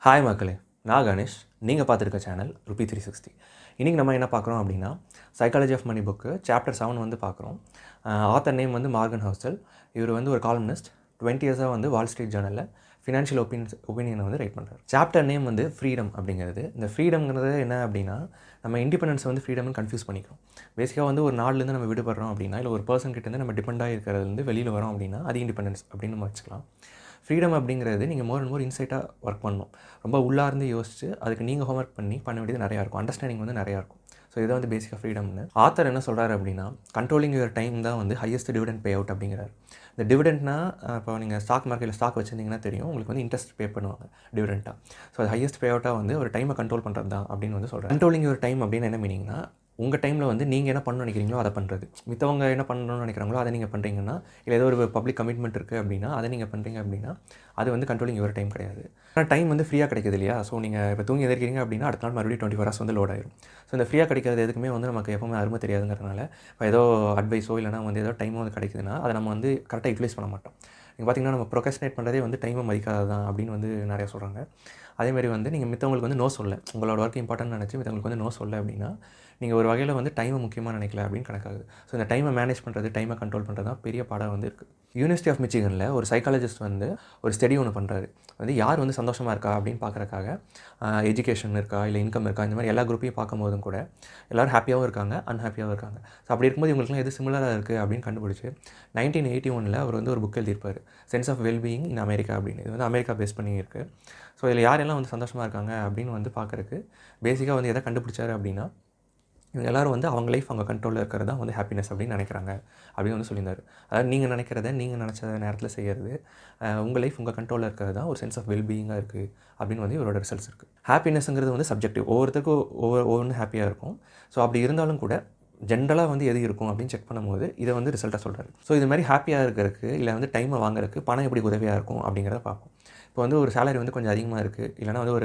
Hi மக்களே, நான் கணேஷ். நீங்கள் பார்த்துருக்க சேனல் ருபி 360. இன்றைக்கி நம்ம என்ன பார்க்குறோம் அப்படின்னா, psychology of money book chapter 7 வந்து பார்க்குறோம். ஆத்தர் நேம் வந்து மார்கன் ஹவுசல். இவர் வந்து ஒரு காலம்னிஸ்ட். 20 இயர்ஸாக வந்து வால் ஸ்ட்ரீட் ஜேர்னலில் ஃபினான்ஷியல் ஒப்பீனியனை வந்து ரைட் பண்ணுறாரு. சாப்டர் நேம் வந்து ஃப்ரீடம் அப்படிங்கிறது. இந்த ஃப்ரீடம்ங்கிறது என்ன அப்படின்னா, நம்ம இண்டிபெண்டன்ஸ் வந்து ஃப்ரீடம்னு கன்ஃபியூஸ் பண்ணிக்கிறோம். பேசிக்காக வந்து ஒரு நாள்லேருந்து நம்ம விடுபடுறோம் அப்படின்னா, இல்லை ஒரு பர்சன் கிட்டேருந்து நம்ம டிபெண்டாக இருக்கிறதுலேருந்து வெளியில் வரோம் அப்படின்னா, அது இண்டிபெண்டன்ஸ் அப்படின்னு நம்ம வச்சுக்கலாம். ஃப்ரீடம் அப்படிங்கிறது நீங்கள் மோர் அண்ட் மோர் இன்சைட்டாக ஒர்க் பண்ணணும். ரொம்ப உள்ளார்ந்து யோசிச்சு அதுக்கு நீங்கள் ஹோம்ஒர்க் பண்ண வேண்டியது நிறையா இருக்கும். அண்டர்ஸ்டாண்டிங் வந்து நிறையா இருக்கும். ஸோ இதை வந்து பேசிக்காக ஃப்ரீடம்னு ஆத்தர் என்ன சொல்கிறாரு அப்படின்னா, கண்ட்ரோலிங் யுவர் டைம் தான் வந்து ஹையஸ்ட் டிவிடெண்ட் பே அவுட் அப்படிங்கிறார். இந்த டிவிடெண்ட்னா இப்போ நீங்கள் ஸ்டாக் மார்க்கெட்டில் ஸ்டாக் வச்சுருந்தீங்கன்னா தெரியும், உங்களுக்கு வந்து இன்ட்ரெஸ்ட் பே பண்ணுவாங்க டிவிடெண்ட்டாக. ஸோ அது ஹையஸ்ட் பே அவுட்டாக வந்து ஒரு டைமை கண்ட்ரோல் பண்ணுறது தான் அப்படின்னு வந்து சொல்கிறார். கண்ட்ரோலிங் யுவர் டைம் அப்படின்னு என்ன மீனிங்னா, உங்கள் டைமில் வந்து நீங்கள் என்ன பண்ணணும்னு நினைக்கிறீங்களோ அதை பண்ணுறது. மித்தவங்க என்ன பண்ணணும்னு நினைக்கிறாங்களோ அதை நீங்கள் பண்ணுறீங்கன்னா, இல்லை ஏதோ ஒரு பப்ளிக் கமிட்மெண்ட் இருக்குது அப்படின்னா அதை நீங்கள் பண்ணுறீங்க அப்படின்னா, அது வந்து கண்ட்ரோலிங் யுவர் டைம் கிடையாது. ஆனால் டைம் வந்து ஃப்ரீயாக கிடைக்குது இல்லையா? ஸோ நீங்கள் இப்போ தூங்கி எதிர்க்கிறீங்க அப்படின்னா அடுத்த நாள் மறுபடியும் 24 ஹவர்ஸ் வந்து லோட் ஆயிரும். ஸோ இந்த ஃப்ரீயாக கிடைக்கிறது எதுக்குமே வந்து நமக்கு எப்பவுமே அருமை தெரியாதுங்கிறதுனால, இப்போ ஏதோ அட்வைஸோ இல்லைனா வந்து ஏதோ டைமோ வந்து கிடைக்குதுன்னா அதை நம்ம வந்து கரெக்டாக யூட்டிலைஸ் பண்ண மாட்டோம். நீங்கள் பார்த்தீங்கன்னா நம்ம ப்ரொக்ரஸ்டினேட் பண்ணுறதே வந்து டைமை மதிக்காததான் அப்படின்னு வந்து நிறையா சொல்கிறாங்க. அதேமாதிரி வந்து நீங்கள் மித்தவங்களுக்கு வந்து நோ சொல்ல, உங்களோட ஒர்க் இம்பார்ட்டன்ட் நினச்சி மித்தவங்களுக்கு வந்து நோ சொல்ல அப்படின்னா, நீங்கள் ஒரு வகையில் வந்து டைமை முக்கியமாக நினைக்கல அப்படின்னு கணக்காகுது. ஸோ இந்த டைமை மேனேஜ் பண்ணுறது, டைமை கண்ட்ரோல் பண்ணுறது தான் பெரிய பாடம் வந்து இருக்குது. யூனிவர்சிட்டி ஆஃப் மிச்சிகனில் ஒரு சைக்காலஜிஸ்ட் வந்து ஒரு ஸ்டடி ஒன்று பண்ணுறாரு. வந்து யார் வந்து சந்தோஷமாக இருக்கா அப்படின்னு பார்க்குறக்காக எஜுகேஷன் இருக்கா, இல்லை இன்கம் இருக்கா, இந்த மாதிரி எல்லா குரூப்பையும் பார்க்கும்போதும் கூட எல்லோரும் ஹாப்பியாகவும் இருக்காங்க, அன்ஹாப்பியாகவும் இருக்காங்க. ஸோ அப்படி இருக்கும்போது இவங்களுக்குலாம் எது சிமிலராக இருக்குது அப்படின்னு கண்டுபிடிச்சி 1981 அவர் வந்து ஒரு புக் எழுதியிருப்பார், sense of wellbeing in America அப்படின்னு. இது வந்து அமெரிக்கா பேஸ் பண்ணி இருக்குது. ஸோ இதில் யாரெல்லாம் வந்து சந்தோஷமாக இருக்காங்க அப்படின்னு வந்து பார்க்குறக்கு பேசிக்காக வந்து எதை கண்டுபிடிச்சாரு அப்படின்னா, இவங்க எல்லோரும் வந்து அவங்க லைஃப் அவங்க கண்ட்ரோலில் இருக்கிறது தான் வந்து ஹாப்பினஸ் அப்படின்னு நினைக்கிறாங்க அப்படின்னு வந்து சொல்லியிருந்தார். அதாவது நீங்கள் நினைக்கிறத நீங்கள் நினச்ச நேரத்தில் செய்கிறது, உங்கள் லைஃப் உங்கள் கண்ட்ரோலில் இருக்கிறது தான் ஒரு சென்ஸ் ஆஃப் வெல்பீயிங்காக இருக்குது அப்படின்னு வந்து இவரோட ரிசல்ட்ஸ் இருக்குது. ஹாப்பினஸ்ங்கிறது வந்து சப்ஜெக்டிவ், ஒவ்வொருத்தருக்கும் ஒவ்வொன்று ஹாப்பியாக இருக்கும். ஸோ அப்படி இருந்தாலும் கூட ஜென்ரலாக வந்து எது இருக்கும் அப்படின்னு செக் பண்ணும்போது இதை வந்து ரிசல்ட்டாக சொல்கிறாரு. ஸோ இது மாதிரி ஹாப்பியாக இருக்கிறதுக்கு இல்லை வந்து டைமை வாங்குறதுக்கு பணம் எப்படி உதவியாக இருக்கும் அப்படிங்கிறத பார்ப்போம். இப்போ வந்து ஒரு சேலரி வந்து கொஞ்சம் அதிகமாக இருக்குது, இல்லைனா வந்து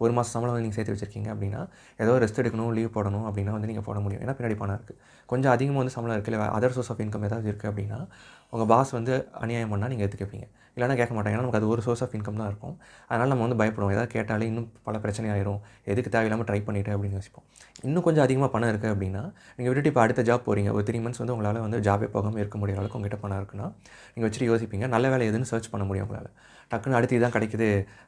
ஒரு மாதம் சம்பளம் வந்து நீங்கள் சேர்த்து வச்சுருக்கீங்க அப்படின்னா, ஏதோ ரெஸ்ட் எடுக்கணும், லீவ் போடணும் அப்படின்னா வந்து நீங்கள் போட முடியும். ஏன்னா பின்னாடி பணம் இருக்குது. கொஞ்சம் அதிகமாக வந்து சம்பளம் இருக்குது, இல்லை அதர் சோர்ஸ் ஆஃப் இன்கம் ஏதாவது இருக்குது அப்படின்னா, உங்கள் பாஸ் வந்து அநியாயம் பண்ணால் நீங்கள் எடுத்துக்கப்பீங்க. இல்லைனா கேட்க மாட்டாங்க. ஏன்னா நமக்கு அது ஒரு சோர்ஸ் ஆஃப் இன்கம் தான் இருக்கும். அதனால் நம்ம வந்து பயப்படுவோம். ஏதாவது கேட்டாலே இன்னும் பல பிரச்சனை ஆயிரும், எதுக்கு தேவையில்லாமல் ட்ரை பண்ணிவிட்டு அப்படின்னு யோசிப்போம். இன்னும் கொஞ்சம் அதிகமாக பணம் இருக்குது அப்படின்னா, நீங்கள் விட்டுட்டு இப்போ அடுத்த ஜாப் போகிறீங்க, ஒரு 3 மந்த்ஸ் வந்து உங்களால் வந்து ஜாபே போகாமல் இருக்க முடியாத அளவுக்கு உங்கள்கிட்ட பணம் இருக்குன்னா, நீங்கள் வச்சுட்டு யோசிப்பீங்க, நல்ல வேலை எதுன்னு சர்ச் பண்ண முடியும் உங்களால். டக்குன்னு அடுத்து இதான் கிடைக்குது,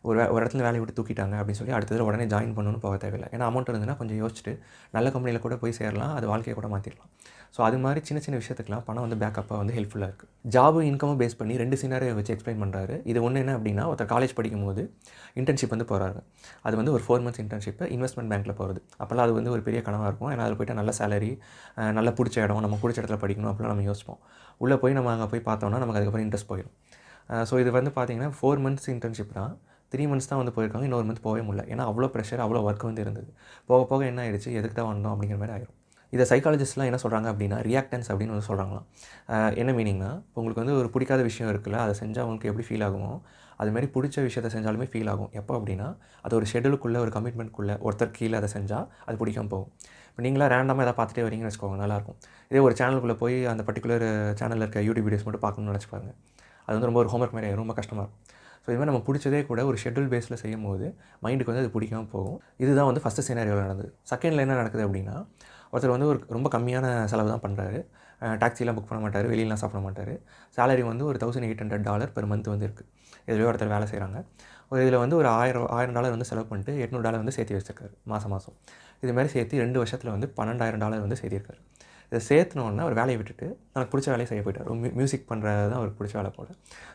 ஒரு இடத்துல வேலையை விட்டு தூக்கிட்டாங்க அப்படின்னு சொல்லி அடுத்ததில் உடனே ஜாயின் பண்ணணும்னு போக தேவையில்லை. ஏன்னா அமௌண்ட் இருந்ததுன்னா கொஞ்சம் யோசிச்சுட்டு நல்ல கம்பெனியில் கூட போய் சேரலாம், அது வாழ்க்கையை கூட மாற்றிடலாம். ஸோ அது மாதிரி சின்ன சின்ன விஷயத்துக்குலாம் பணம் வந்து பேக்கப்பாக வந்து ஹெல்ப்ஃபுல்லாக இருக்குது. ஜாபும் இன்கமும் பேஸ் பண்ணி 2 சினாரியோ வச்சு எக்ஸ்பிளைன் பண்ணுறாரு. இது ஒன்று என்ன அப்படின்னா, ஒருத்தர் காலேஜ் படிக்கும்போது இன்டர்ன்ஷிப் வந்து போகிறாரு. அது வந்து ஒரு 4 மந்த்ஸ் இன்டர்ன்ஷிப்பு இன்வெஸ்ட்மெண்ட் பேங்க்கில் போகிறது. அப்போல்லாம் அது வந்து ஒரு பெரிய கனவாக இருக்கும். ஏன்னா அதில் போய்ட்டு நல்ல சேலரி, நல்ல பிடிச்ச இடம், நம்ம பிடிச்ச இடத்துல படிக்கணும் அப்படிலாம் நம்ம யோசிப்போம். உள்ளே போய் நம்ம அங்கே போய் பார்த்தோம்னா நமக்கு அதுக்கப்புறம் இன்ட்ரெஸ்ட் போயிடும். ஸோ இது வந்து பார்த்திங்கன்னா 4 மந்த்ஸ் இன்டர்ன்ஷிப் தான். 3 மந்த்ஸ் தான் வந்து போயிருக்காங்க, இன்னொரு மந்த் போகவே முடியல. ஏன்னா அவ்வளோ ப்ரெஷர், அவ்வளோ ஒர்க் வந்து இருந்தது. போக போக என்ன ஆயிடுச்சு, எதுக்கு தான் வந்தோம் அப்படிங்கிற மாதிரி ஆயிரும். இதை சைக்காலஜிஸ்ட்லாம் என்ன சொல்கிறாங்க அப்படின்னா, ரியாக்டன்ஸ் அப்படின்னு வந்து சொல்கிறாங்களாம். என்ன மீனிங்னா, உங்களுக்கு வந்து ஒரு பிடிக்காத விஷயம் இருக்குல்ல, அதை செஞ்சால் உங்களுக்கு எப்படி ஃபீல் ஆகுமோ, அதுமாதிரி பிடிச்ச விஷயத்தை செஞ்சாலுமே ஃபீல் ஆகும். எப்போ அப்படின்னா, அது ஒரு ஷெடியூலுக்குள்ளே, ஒரு கமிட்மெண்ட்குள்ளே ஒருத்தர் கீழே அதை செஞ்சால் அது பிடிக்காம போகும். இப்போ நீங்களாம் ரேண்டமாக எதாவது பார்த்துட்டே வரீங்கன்னு வச்சுக்கோங்க, நல்லாயிருக்கும். இதே ஒரு சேனலுக்குள்ளே போய் அந்த பர்டிகுலர் சேனலில் இருக்க யூடியூப் வீடியோஸ் மட்டும் பார்க்கணும்னு நினச்சி பாருங்க, அது வந்து ரொம்ப ஒரு ஹோம்ஒர்க் மாதிரி ரொம்ப கஷ்டமாக இருக்கும். ஸோ இது மாதிரி நம்ம பிடிச்சதே கூட ஒரு ஷெட்யூல் பேஸில் செய்யும்போது மைண்டுக்கு வந்து அது பிடிக்காமல் போகும். இதுதான் வந்து ஃபஸ்ட்டு சினாரியோவில் நடந்தது. செகண்டில் என்ன நடக்குது அப்படின்னா, ஒருத்தர் வந்து ஒரு ரொம்ப கம்மியான செலவு தான் பண்ணுறாரு. டாக்ஸிலாம் புக் பண்ண மாட்டார், வெளியிலாம் சாப்பிட மாட்டார். சேலரி வந்து ஒரு $1800 பெர் மந்த் வந்து இருக்குது. இதுலேயே ஒருத்தர் வேலை செய்கிறாங்க. இதில் வந்து ஒரு $1000 வந்து செலவு பண்ணிட்டு $800 வந்து சேர்த்து வச்சுருக்காரு மாதம். இதுமாதிரி சேர்த்து 2 வருஷத்தில் வந்து $12,000 வந்து சேர்த்திருக்காரு. இதை சேர்த்துனோன்னா அவர் வேலையை விட்டுட்டு எனக்கு பிடிச்ச வேலையை செய்ய போயிட்டார். மியூசிக் பண்ணுறது தான் அவருக்கு பிடிச்ச வேலை போல்.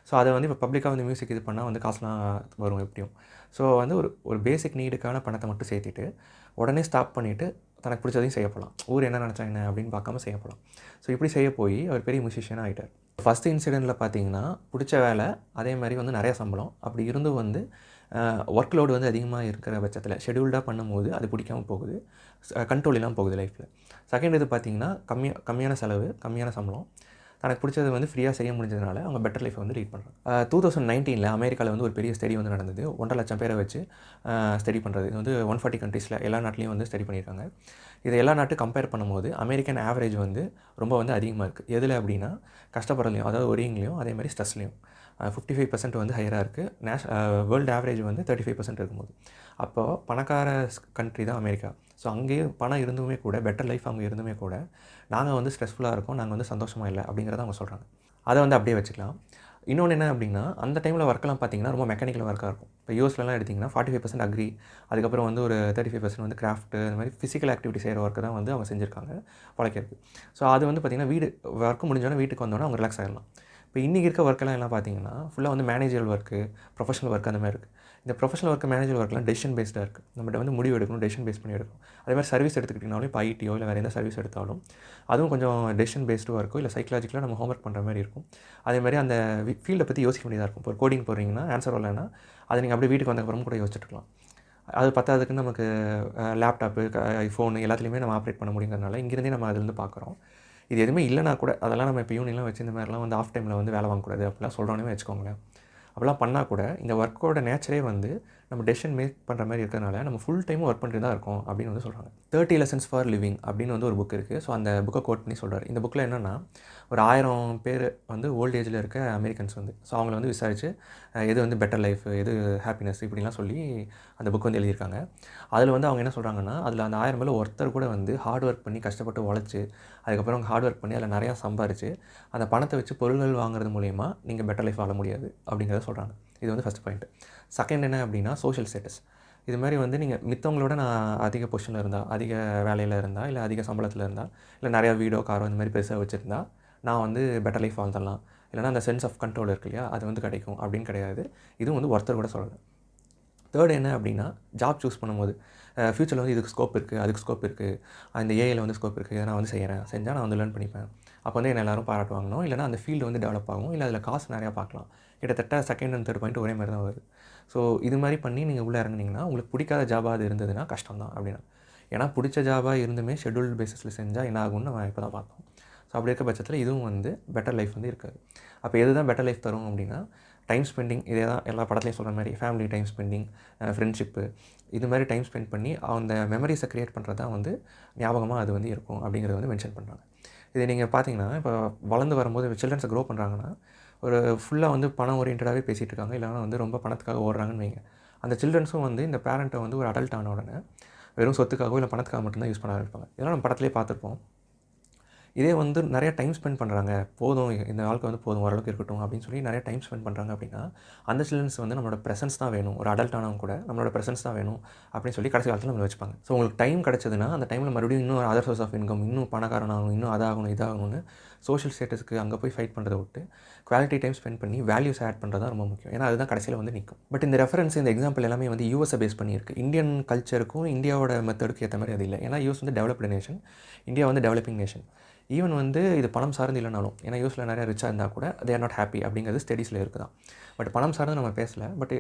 ஸோ அதை வந்து இப்போ பப்ளிக்காக வந்து மியூசிக் இது பண்ணால் வந்து காசுலாம் வரும் எப்படியும். ஸோ வந்து ஒரு பேசிக் நீடுக்கான பணத்தை மட்டும் சேர்த்திட்டு உடனே ஸ்டாப் பண்ணிவிட்டு தனக்கு பிடிச்சதையும் செய்ய போகலாம். ஊர் என்ன நினச்சா என்ன அப்படின்னு பார்க்காம செய்ய போகலாம். ஸோ இப்படி செய்ய போய் அவர் பெரிய மியூசிஷியனாக ஆகிட்டார். ஃபஸ்ட்டு இன்சிடெண்ட்டில் பார்த்தீங்கன்னா பிடிச்ச வேலை, அதே மாதிரி வந்து நிறைய சம்பளம். அப்படி இருந்தும் வந்து ஒர்க் லோடு வந்து அதிகமாக இருக்கிற பட்சத்தில் ஷெடியூல்டாக பண்ணும்போது அது பிடிக்காமல் போகுது, கண்ட்ரோல் இல்லாமல் போகுது லைஃப்பில். செகண்ட் இது பார்த்திங்கன்னா கம்மியான செலவு, கம்மியான சம்பளம், தனக்கு பிடிச்சது வந்து ஃப்ரீயாக செய்ய முடிஞ்சதுனால அவங்க பெட்டர் லைஃப்பை வந்து லீட் பண்ணுறாங்க. 2019 அமெரிக்காவில் வந்து ஒரு பெரிய ஸ்டடி வந்து நடந்தது. 1,50,000 பேரை வச்சு ஸ்டடி பண்ணுறது. இது வந்து 140 கண்ட்ரீஸில் எல்லா நாட்டிலையும் வந்து ஸ்டடி பண்ணியிருக்காங்க. இதை எல்லா நாட்டும் கம்பேர் பண்ணும்போது அமெரிக்கன் ஆவரேஜ் வந்து ரொம்ப வந்து அதிகமாக இருக்குது. எதில் அப்படின்னா, கஷ்டப்படுறதுலையும், அதாவது ஒரியிங்லேயும், அதே மாதிரி ஸ்ட்ரெஸ்லையும். 55% வந்து ஹையராக இருக்குது. வேர்ல்டு ஆவரேஜ் வந்து 35% இருக்கும்போது. அப்போது பணக்கார கண்ட்ரி தான் அமெரிக்கா. ஸோ அங்கேயும் பணம் இருந்துமே கூட, பெட்டர் லைஃப் அங்கே இருந்துமே கூட, நாங்கள் வந்து ஸ்ட்ரெஸ்ஃபுல்லாக இருக்கோம், நாங்கள் வந்து சந்தோஷமாக இல்லை அப்படிங்கிறத அவங்க சொல்கிறாங்க. அதை வந்து அப்படியே வச்சுக்கலாம். இன்னொன்று என்ன அப்படின்னா, அந்த டைமில் ஒர்க்கெல்லாம் பார்த்தீங்கன்னா ரொம்ப மெக்கானிக்கல் ஒர்க்காக இருக்கும். இப்போ யூஎஸ்லலாம் எடுத்திங்கன்னா 45% அக்ரி, அதுக்கப்புறம் வந்து ஒரு 35% வந்து கிராஃப்ட், அந்த மாதிரி ஃபிசிக்கல் ஆக்டிவிட்டி செய்கிற ஒர்க்கு தான் வந்து அவங்க செஞ்சுருக்காங்க பழைக்கிறதுக்கு. ஸோ அது வந்து பார்த்திங்கன்னா ஒர்க்கு முடிஞ்சோடனே வீட்டுக்கு வந்தோடனே அவங்க ரிலாக்ஸ் ஆகிடலாம். இப்போ இன்றைக்கி இருக்க ஒர்க்கெல்லாம் எல்லாம் பார்த்தீங்கன்னா ஃபுல்லாக வந்து மேனேஜர் ஒர்க்கு, ப்ரொஃபஷனல் ஒர்க் அந்த மாதிரி இருக்குது. இந்த ப்ரொஃபஷனல் ஒர்க்கு, மேனேஜர் ஒர்க்லாம் டெசிஷன் பேஸ்டாக இருக்குது. நம்மகிட்ட வந்து முடிவு எடுக்கணும், டெசிஷன் பேஸ் பண்ணி எடுக்கணும். அதே மாதிரி சர்வீஸ் எடுத்துக்கிட்டிங்கனாலும் இப்போ ஐடியோ இல்லை வேறு எந்த சர்வீஸ் எடுத்தாலும் அதுவும் கொஞ்சம் டெசிஷன் பேஸ்டு ஒர்க்கோ இல்லை சைக்கலாஜிக்கலாக நம்ம ஹோம்ஒர்க் பண்ணுற மாதிரி இருக்கும். அதேமாதிரி அந்த ஃபீல்டை பற்றி யோசிக்க வேண்டியதாக இருக்கும். இப்போ ஒரு கோடிங் போடுறீங்கன்னா ஆன்சர் வரலைன்னா அதை நீங்கள் அப்படியே வீட்டுக்கு வந்தக்கப்புறம் கூட யோசிச்சுட்டுருக்கலாம். அது பத்தாததுக்கு நமக்கு லேப்டாப்பு, ஐஃபோனு எல்லாத்துலேயுமே நம்ம ஆப்ரேட் பண்ண முடியுங்கிறதுனால இங்கேருந்தே நம்ம அதுலேருந்து பார்க்குறோம். இது எதுவுமே இல்லைனா கூட அதெல்லாம் நம்ம இப்போ யூனிலாம் வச்சு இந்த மாதிரிலாம் வந்து ஆஃப் டைமில் வந்து வேலை வாங்கக்கூடாது அப்படிலாம் சொல்கிறோன்னே வச்சுக்கோங்களேன். அப்படிலாம் பண்ணால் கூட இந்த ஒர்க்கோட நேச்சரே வந்து நம்ம டெசிஷன் மேக் பண்ணுற மாதிரி இருக்கிறதுனால நம்ம ஃபுல் டைமும் ஒர்க் பண்ணிட்டு தான் இருக்கோம் அப்படின்னு வந்து சொல்கிறாங்க. 30 லெசன்ஸ் ஃபார் லிவிங் அப்படின்னு வந்து ஒரு புக் இருக்குது. ஸோ அந்த புக்கை கோட் பண்ணி சொல்கிறார். இந்த புக்கில் என்னென்னா ஒரு 1000 பேர் வந்து ஓல்ட் ஏஜில் இருக்க அமெரிக்கன்ஸ் வந்து ஸோ அவங்கள வந்து விசாரித்து எது வந்து பெட்டர் லைஃப், எது ஹாப்பினஸ் இப்படிலாம் சொல்லி அந்த புக் வந்து எழுதியிருக்காங்க. அதில் வந்து அவங்க என்ன சொல்கிறாங்கன்னா, அதில் அந்த 1000 பேர் ஒருத்தர் கூட வந்து ஹார்ட் ஒர்க் பண்ணி கஷ்டப்பட்டு உழைச்சி அதுக்கப்புறம் ஹார்ட் ஒர்க் பண்ணி அதில் நிறையா சம்பாரித்து அந்த பணத்தை வச்சு பொருள்கள் வாங்குறது மூலயமா நீங்கள் பெட்டர் லைஃப் வாழ முடியாது அப்படிங்கிறத சொல்கிறாங்க. இது வந்து ஃபஸ்ட் பாயிண்ட். செகண்ட் என்ன அப்படின்னா சோஷியல் ஸ்டேட்டஸ். இது மாதிரி வந்து நீங்கள் மித்தவங்களோட நான் அதிக பொசிஷனில் இருந்தால், அதிக வேலையில் இருந்தால், இல்லை அதிக சம்பளத்தில் இருந்தால், இல்லை நிறையா வீடோ காரோ இந்த மாதிரி பெருசாக வச்சுருந்தா நான் வந்து பெட்டர் லைஃப் வாழ்ந்துடலாம், இல்லைனா அந்த சென்ஸ் ஆஃப் கண்ட்ரோல் இருக்கு இல்லையா, அது வந்து கிடைக்கும் அப்படின்னு கிடையாது. இதுவும் வந்து ஒருத்தர் கூட சொல்லலை. தேர்ட் என்ன அப்படின்னா ஜாப் சூஸ் பண்ணும்போது ஃப்யூச்சரில் வந்து இதுக்கு ஸ்கோப் இருக்குது, அதுக்கு ஸ்கோப் இருக்குது, அந்த ஏஐயில் வந்து ஸ்கோப் இருக்குது, இதை நான் வந்து செஞ்சால் நான் வந்து லேர்ன் பண்ணிப்பேன், அப்போ வந்து என்ன எல்லோரும் பாராட்டுவாங்கணும், இல்லைனா அந்த ஃபீல்டு வந்து டெவலப் ஆகும், இல்லை அதில் காசு நிறையா பார்க்கலாம். கிட்டத்தட்ட செகண்ட் அண்ட் தேர்ட் பாயிண்ட் ஒரே மாதிரி தான் வருது. ஸோ இது மாதிரி பண்ணி நீங்கள் உள்ளே இறங்குனீங்கன்னா உங்களுக்கு பிடிக்காத ஜாபாக அது இருந்ததுன்னா கஷ்டம் தான் அப்படின்னா. ஏன்னா பிடிச்ச ஜாபாக இருந்துமே ஷெட்யூல் பேசிஸில் செஞ்சால் என்ன ஆகும்னு நம்ம இப்போ தான் பார்த்தோம். ஸோ அப்படி இருக்க பட்சத்தில் இதுவும் வந்து பெட்டர் லைஃப் வந்து இருக்காது. அப்போ எது தான் பெட்டர் லைஃப் தரும் அப்படின்னா டைம் ஸ்பெண்டிங், இதே தான் எல்லா படத்துலையும் சொல்கிற மாதிரி ஃபேமிலி டைம் ஸ்பெண்டிங், ஃப்ரெண்ட்ஷிப்பு, இது மாதிரி டைம் ஸ்பெண்ட் பண்ணி அந்த மெமரிஸை க்ரியேட் பண்ணுறது தான் வந்து ஞாபகமாக அது வந்து இருக்கும் அப்படிங்கிறத வந்து மென்ஷன் பண்ணுறாங்க. இதை நீங்கள் பார்த்தீங்கன்னா இப்போ வளர்ந்து வரும்போது சில்ட்ரன்ஸை க்ரோ பண்ணுறாங்கன்னா ஒரு ஃபுல்லாக வந்து பணம் ஓரியன்டாகவே பேசிகிட்டு இருக்காங்க, இல்லைனா வந்து ரொம்ப பணத்துக்காக ஓடுறாங்கன்னு வைங்க. அந்த சில்ட்ரன்ஸும் வந்து இந்த பேரண்ட்டை வந்து ஒரு அடல்ட் ஆன உடனே வெறும் சொத்துக்காகவோ இல்லை பணத்துக்காக மட்டும்தான் யூஸ் பண்ண ஆரம்பிப்பாங்க. இதெல்லாம் நம்ம படத்துலேயே பார்த்துருப்போம். இதே வந்து நிறைய டைம் ஸ்பெண்ட் பண்ணுறாங்க, போதும் இந்த வாழ்க்கை வந்து போதும் ஓரளவுக்கு இருக்கட்டும் அப்படின்னு சொல்லி நிறைய டைம் ஸ்பெண்ட் பண்ணுறாங்க அப்படின்னா அந்த சில்ட்ரன்ஸ் வந்து நம்மளோட ப்ரெசன்ஸ் தான் வேணும், ஒரு அடல்ட் ஆனவங்க கூட நம்மளோட ப்ரெசன்ஸ் தான் வேணும் அப்படின்னு சொல்லி கடைசி காலத்தில் நம்மளை வச்சுப்பாங்க. ஸோ உங்களுக்கு டைம் கிடச்சதுன்னா அந்த டைமில் மறுபடியும் இன்னும் அதர் சோர்ஸ் ஆஃப் இன்கம், இன்னும் பணக்காரனாகணும், இன்னும் அதாகணும் இதாகணும்னு சோஷியல் ஸ்டேட்டஸ்க்கு அங்கே போய் ஃபைட் பண்ணுறதை விட்டு குவாலிட்டி டைம் ஸ்பெண்ட் பண்ணி வேல்யூஸ் ஆட் பண்ணுறது தான் ரொம்ப முக்கியம். ஏன்னா அதுதான் கடைசியில் வந்து நிற்கும். பட் இந்த ரெஃபரன்ஸ், இந்த எக்ஸாம்பிள் எல்லாமே வந்து யூஎஸை பேஸ் பண்ணியிருக்கு. இந்தியன் கல்ச்சருக்கும் இந்தியாவோட மெத்தடுக்கு ஏற்ற மாதிரி அது இல்லை. ஏன்னா யூஎஸ் வந்து டெவலப்டு நேஷன், இந்தியா வந்து டெவலப்பிங் நேஷன். ஈவன் வந்து இது பணம் சார்ந்து இல்லைனாலும், ஏன்னா யூஎஸில் நிறையா ரிச்சாக இருந்தால் கூட தே ஆர் நாட் ஹாப்பி அப்படிங்கிறது ஸ்டடீஸில் இருக்குது தான். பட் பணம் சார்ந்து நம்ம பேசலை, பட்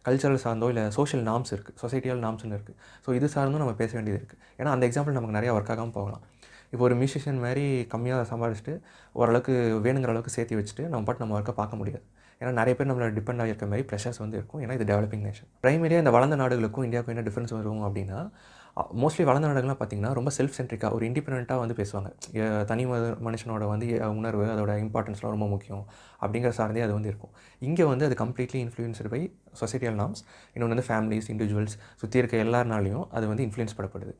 கல்ச்சரல் சார்ந்தோ இல்லை சோஷியல் நார்ம்ஸ் இருக்குது, சொசைட்டியல் நார்ம்ஸ்னு இருக்குது. ஸோ இது சார்ந்தும் நம்ம பேச வேண்டியது இருக்குது. ஏன்னா அந்த எக்ஸாம்பிள் நமக்கு நிறையா ஒர்க் ஆகாமல் போகலாம். இப்போ ஒரு மியூசிஷியன் மாதிரி கம்மியாக சம்பாதிச்சுட்டு ஓரளவுக்கு வேணுங்கிற அளவுக்கு சேர்த்து வச்சுட்டு நம்ம ஒர்க்கை பார்க்க முடியாது. ஏன்னா நிறைய பேர் நம்மளை டிபெண்ட் ஆகிருக்க மாதிரி ப்ரெஷர்ஸ் வந்து இருக்கும். ஏன்னா இது டெவலப்பிங் நேஷன். ப்ரைமரியாக இந்த வளர்ந்த நாடுகளுக்கும் இந்தியாவுக்கும் என்ன டிஃப்ரென்ஸ் வரும் அப்படின்னா, மோஸ்ட்லி வளர்ந்த நாடுகள்லாம் பார்த்திங்கன்னா ரொம்ப செல்ஃப் சென்ட்ரிக்காக ஒரு இண்டிபெண்ட்டாக வந்து பேசுவாங்க. தனி மனுஷனோட வந்து உணர்வு, அதோட இம்பார்ட்டன்ஸ்லாம் ரொம்ப முக்கியம் அப்படிங்கிற சார்ந்தே அது வந்து இருக்கும். இங்கே வந்து அது completely influenced by societal norms. இன்னொன்று வந்து ஃபேமிலிஸ், இண்டிவிஜுவல்ஸ், சுற்றி இருக்க எல்லாருனாலையும் அது வந்து இன்ஃப்ளூயன்ஸ் பண்ணப்படுது.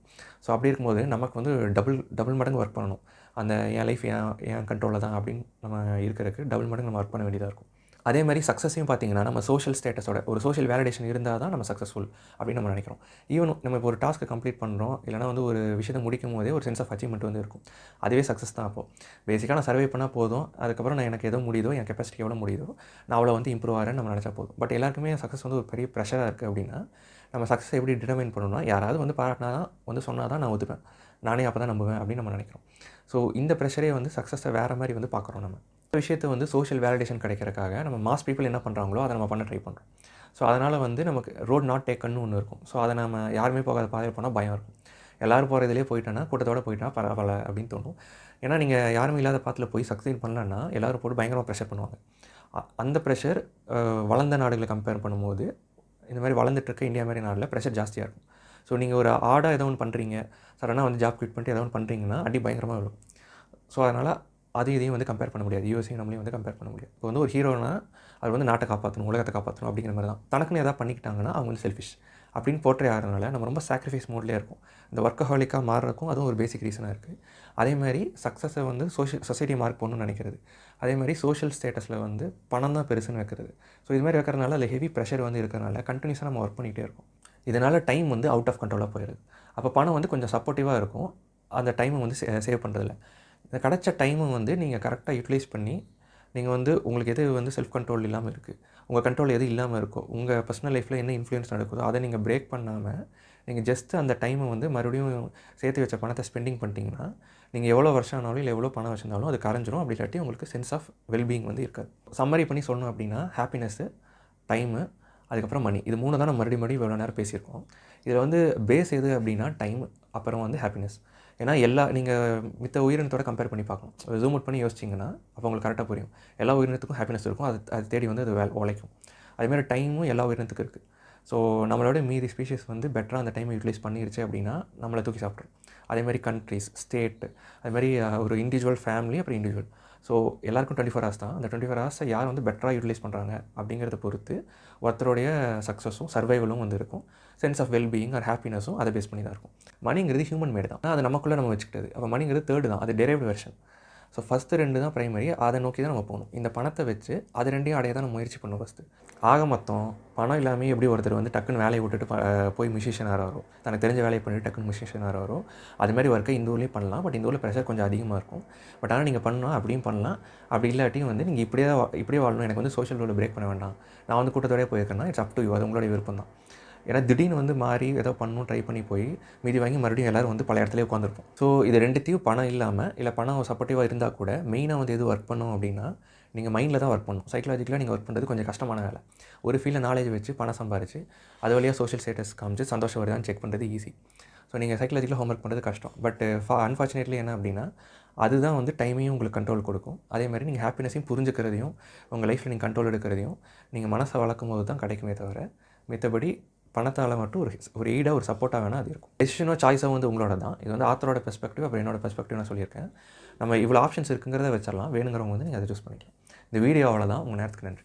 ஸோ அப்படி இருக்கும்போது நமக்கு வந்து டபுள் மடங்கு ஒர்க் பண்ணணும். அந்த என் லைஃப் என் கண்ட்ரோலில் தான் அப்படின்னு நம்ம இருக்கிறதுக்கு டபுள் மடங்கு நம்ம ஒர்க் பண்ண வேண்டியதாக இருக்கும். அதே மாதிரி சக்ஸஸையும் பார்த்திங்கன்னா நம்ம சோஷியல் ஸ்டேட்டஸோட ஒரு சோஷியல் வேலிடேஷன் இருந்தால் தான் நம்ம சக்ஸஸ்ஃபுல் அப்படின்னு நம்ம நினைக்கிறோம். ஈவன் நம்ம இப்போ ஒரு டாஸ்க்கை கம்ப்ளீட் பண்ணுறோம், இல்லைனா வந்து ஒரு விஷயத்தை முடிக்கும் போதே ஒரு சென்ஸ் ஆஃப் அச்சீவ்மெண்ட் வந்து இருக்கும். அதுவே சக்ஸஸ் தான். அப்போது பேசிக்காக நான் சர்வே பண்ணால் போதும், அதுக்கப்புறம் நான் எனக்கு எதோ முடியுதோ, என் கெப்பாசிட்டி எவ்வளோ முடியுதோ நான் அவ்வளோ வந்து இம்ப்ரூவ் ஆகிறேன்னு நம்ம நினச்சா போதும். பட் எல்லாருக்குமே சக்ஸஸ் வந்து ஒரு பெரிய ப்ரெஷராக இருக்குது அப்படின்னா நம்ம சக்ஸஸ் எப்படி டிட்டர்மைன் பண்ணணும்னா யாராவது வந்து பாராட்டினா தான் வந்து சொன்னால் தான் நான் ஒத்துப்பேன், நானே அப்போ தான் நம்புவேன் அப்படின்னு நம்ம நினைக்கிறோம். ஸோ இந்த ப்ரெஷரே வந்து சக்ஸஸை வேறு மாதிரி வந்து பார்க்குறோம். நம்ம விஷயத்தை வந்து சோஷியல் வேலிடேஷன் கிடைக்கிறக்காக நம்ம மாஸ் பீப்பிள் என்ன பண்ணுறாங்களோ அதை நம்ம பண்ண ட்ரை பண்ணுறோம். ஸோ அதனால் வந்து நமக்கு ரோட் நாட் டேக்கன்னு ஒன்று இருக்கும். ஸோ அதை நம்ம யாருமே போகாத பாதையில் போனால் பயம் இருக்கும். எல்லோரும் போகிற இதிலே போயிட்டோன்னா, கூட்டத்தோடு போயிட்டா பரவாயில்ல அப்படின்னு தோணும். ஏன்னா நீங்கள் யாருமே இல்லாத பாத்தில் போய் சக்சீட் பண்ணலன்னா எல்லோரும் போட்டு பயங்கரமாக ப்ரெஷர் பண்ணுவாங்க. அந்த ப்ரெஷர் வளர்ந்த நாடுகளை கம்பேர் பண்ணும்போது இந்த மாதிரி வளர்ந்துட்டுருக்க இந்தியா மாதிரி நாட்டில் ப்ரெஷர் ஜாஸ்தியாக இருக்கும். ஸோ நீங்கள் ஒரு ஆடாக ஏதோ ஒன்று பண்ணுறீங்க, சடனாக வந்து ஜாப் குவிட் பண்ணிட்டு ஏதோ ஒன்று பண்ணுறீங்கன்னா அடி பயங்கரமாக இருக்கும். ஸோ அதனால் இதையும் வந்து கம்பேர் பண்ண முடியாது. யூஎஸையும் நம்மளையும் வந்து கம்பேர் பண்ண முடியாது. இப்போ வந்து ஒரு ஹீரோனா அவர் வந்து நாட்டை காப்பாற்றணும், உலகத்தை காப்பாற்றணும் அப்படிங்கிற மாதிரி தான். தனக்குன்னு எதாவது பண்ணிக்கிட்டாங்கன்னா அவங்க வந்து செல்ஃபிஷ் அப்படின்னு போர்ட்ரே ஆகிறதுனால நம்ம ரொம்ப சாக்ரிஃபைஸ் மோட்லேயே இருக்கும். இந்த ஒர்க்கஹாலிக்காக மாறுறதுக்கும் அதுவும் ஒரு பேசிக் ரீசனாக இருக்குது. அதேமாதிரி சக்ஸஸை வந்து சொசைட்டி மார்க் பண்ணணும்னு நினைக்கிறது. அதேமாதிரி சோஷியல் ஸ்டேட்டஸில் வந்து பணம் தான் பெருசுன்னு வைக்கிறது. ஸோ இது மாதிரி வைக்கிறதுனால அதில் ஹெவி ப்ரெஷர் வந்து இருக்கிறனால கண்டினியூஸாக நம்ம ஒர்க் பண்ணிகிட்டே இருக்கோம். இதனால் டைம் வந்து அவுட் ஆஃப் கண்ட்ரோலாக போயிடுது. அப்போ பணம் வந்து கொஞ்சம் சப்போர்ட்டிவாக இருக்கும், அந்த டைமை வந்து சேவ் பண்ணுறதில்ல. இந்த கிடைச்ச டைமை வந்து நீங்கள் கரெக்டாக யூட்டிலைஸ் பண்ணி நீங்கள் வந்து உங்களுக்கு எது வந்து செல்ஃப் கண்ட்ரோல் இல்லாமல் இருக்குது, உங்கள் கண்ட்ரோல் எது இல்லாமல் இருக்கோ, உங்கள் பர்சனல் லைஃப்பில் என்ன இன்ஃப்ளூயன்ஸ் நடக்குதோ அதை நீங்கள் பிரேக் பண்ணாமல் நீங்கள் ஜஸ்ட் அந்த டைமை வந்து மறுபடியும் சேர்த்து வச்ச பணத்தை ஸ்பெண்டிங் பண்ணிட்டீங்கன்னா நீங்கள் எவ்வளோ வருஷம் ஆனாலும் இல்லை எவ்வளோ பணம் வச்சிருந்தாலும் அது கரைஞ்சிரும். அப்படி இல்லாட்டி உங்களுக்கு சென்ஸ் ஆஃப் வெல்பீயிங் வந்து இருக்காது. சம்மரி பண்ணி சொல்லணும் அப்படின்னா ஹாப்பினஸ்ஸு, டைமு, அதுக்கப்புறம் மணி, இது 3 தான் நம்ம மறுபடியும் இவ்வளோ நேரம் பேசியிருக்கோம். இதில் வந்து பேஸ் எது அப்படின்னா டைம், அப்புறம் வந்து ஹாப்பினஸ். ஏன்னா நீங்கள் மித்த உயிரினத்தோட கம்பேர் பண்ணி பார்க்கணும். ஜூம் அவுட் பண்ணி யோசிச்சிங்கன்னா அப்போ உங்களுக்கு கரெக்டாக புரியும். எல்லா உயிரினத்துக்கும் ஹாப்பினஸ் இருக்கும், அது தேடி வந்து அது உழைக்கும். அதேமாதிரி டைமும் எல்லா உயிரினத்துக்கும் இருக்குது. ஸோ நம்மளோட மீதி ஸ்பீஷிஸ் வந்து பெட்டராக அந்த டைமை யூட்டிலைஸ் பண்ணிருச்சு அப்படின்னா நம்மளை தூக்கி சாப்பிட்ரும். அதேமாதிரி கண்ட்ரிஸ், ஸ்டேட், அதுமாதிரி ஒரு இண்டிவிஜுவல் ஃபேமிலி, அப்புறம் இண்டிவிஜுவல். ஸோ எல்லாருக்கும் 24 ஹவர்ஸ் தான். அந்த 24 ஹவர்ஸை யார் வந்து பெட்டராக யூட்டிலைஸ் பண்ணுறாங்க அப்படிங்கிறத பொறுத்து ஒருத்தருடைய சக்ஸஸும் சர்வைவலும் வந்து இருக்கும். சென்ஸ் ஆஃப் வெல்பீயிங் ஆர் ஹாப்பினஸும் அதை பேஸ் பண்ணி தான் இருக்கும். மணிங்கிறது ஹியூமன் மேடு தான், அது நமக்குள்ளே நம்ம வச்சுக்கிட்டது. அப்போ மணிங்கிறது தேர்டு தான், அது டெரைவ்டு வெர்ஷன். ஸோ ஃபஸ்ட்டு 2 தான் ப்ரைமரி, அதை நோக்கி தான் நம்ம போகணும். இந்த பணத்தை வச்சு அது 2ஐயும் அடைய தான் நம்ம முயற்சி பண்ணணும் ஃபஸ்ட்டு. ஆக மொத்தம் பணம் இல்லாமல் எப்படி ஒருத்தர் வந்து டக்குன்னு வேலையை விட்டுட்டு போய் மியூசிஷியன் ஆகிறாரோ, தனக்கு தெரிஞ்ச வேலையை பண்ணிட்டு டக்குன்னு மியூசிஷியன் ஆகிறாரோ, அதுமாதிரி ஒர்க்கை இந்த ஊர்லேயே பண்ணலாம். பட் இந்த ஊரில் ப்ரெஷர் கொஞ்சம் அதிகமாக இருக்கும். பட் ஆனால் நீங்கள் பண்ணலாம், அப்படியும் பண்ணலாம். அப்படி இல்லாட்டியும் வந்து நீங்கள் இப்படியே வாழணும், எனக்கு வந்து சோஷியல் ரூலை பிரேக் பண்ண வேண்டாம், நான் வந்து கூட்டத்தோடய போயிருக்கேன்னா இட்ஸ் அப் டு யூ, அது உங்களுடைய விருப்பம் தான். ஏன்னா திடீர்னு வந்து மாறி ஏதோ பண்ணணும் ட்ரை பண்ணி போய் மீதி வாங்கி மறுபடியும் எல்லோரும் வந்து பல இடத்துலேயே உட்காந்துருப்போம். ஸோ இது 2த்தையும் பணம் இல்லாமல் இல்லை பணம் சப்போர்ட்டிவாக இருந்தால் கூட மெயினாக வந்து எது ஒர்க் பண்ணணும் அப்படின்னா நீங்கள் மைண்டில் தான் ஒர்க் பண்ணணும். சைக்கலாஜிக்கலாக நீங்கள் ஒர்க் பண்ணுறது கொஞ்சம் கஷ்டமான வேலை. ஒரு ஃபீல்டில் நாலேஜ் வச்சு பணம் சம்பாரிச்சு அது வழியாக சோஷியல் ஸ்டேட்டஸ் காமிச்சு சந்தோஷம் வருதான்னு செக் பண்ணுறது ஈஸி. ஸோ நீங்கள் சைக்கலாஜிக்கலாக ஹோம்ஒர்க் பண்ணுறது கஷ்டம். பட் அன்ஃபார்ச்சுனேட்லி என்ன அப்படின்னா அதுதான் வந்து டைமையும் உங்களுக்கு கண்ட்ரோல் கொடுக்கும். அதேமாதிரி நீங்கள் ஹாப்பினஸையும் புரிஞ்சுக்கிறதையும் உங்கள் லைஃப்பில் நீங்கள் கண்ட்ரோல் எடுக்கிறதையும் நீங்கள் மனசை வளர்க்கும் போது தான் கிடைக்குமே தவிர மித்தபடி பணத்தால் மட்டும் ஒரு எய்டாக ஒரு சப்போர்ட்டாக வேணால் அது இருக்கும். டெசிஷனோ சாய்ஸோ வந்து உங்களோட தான். இது வந்து ஆத்தரோட பெர்ஸ்பெக்டிவ், அப்புறம் என்னோட பெர்ஸ்பெக்டிவ் நான் சொல்லியிருக்கேன். நம்ம இவ்வளோ ஆப்ஷன்ஸ் இருக்குங்கிறத வச்சிடலாம், வேணுங்கிறவங்க வந்து நீங்கள் அதை சூஸ் பண்ணிக்கலாம். இந்த வீடியோ அவ்வளோதான். உங்கள் நேரத்துக்கு நன்றி.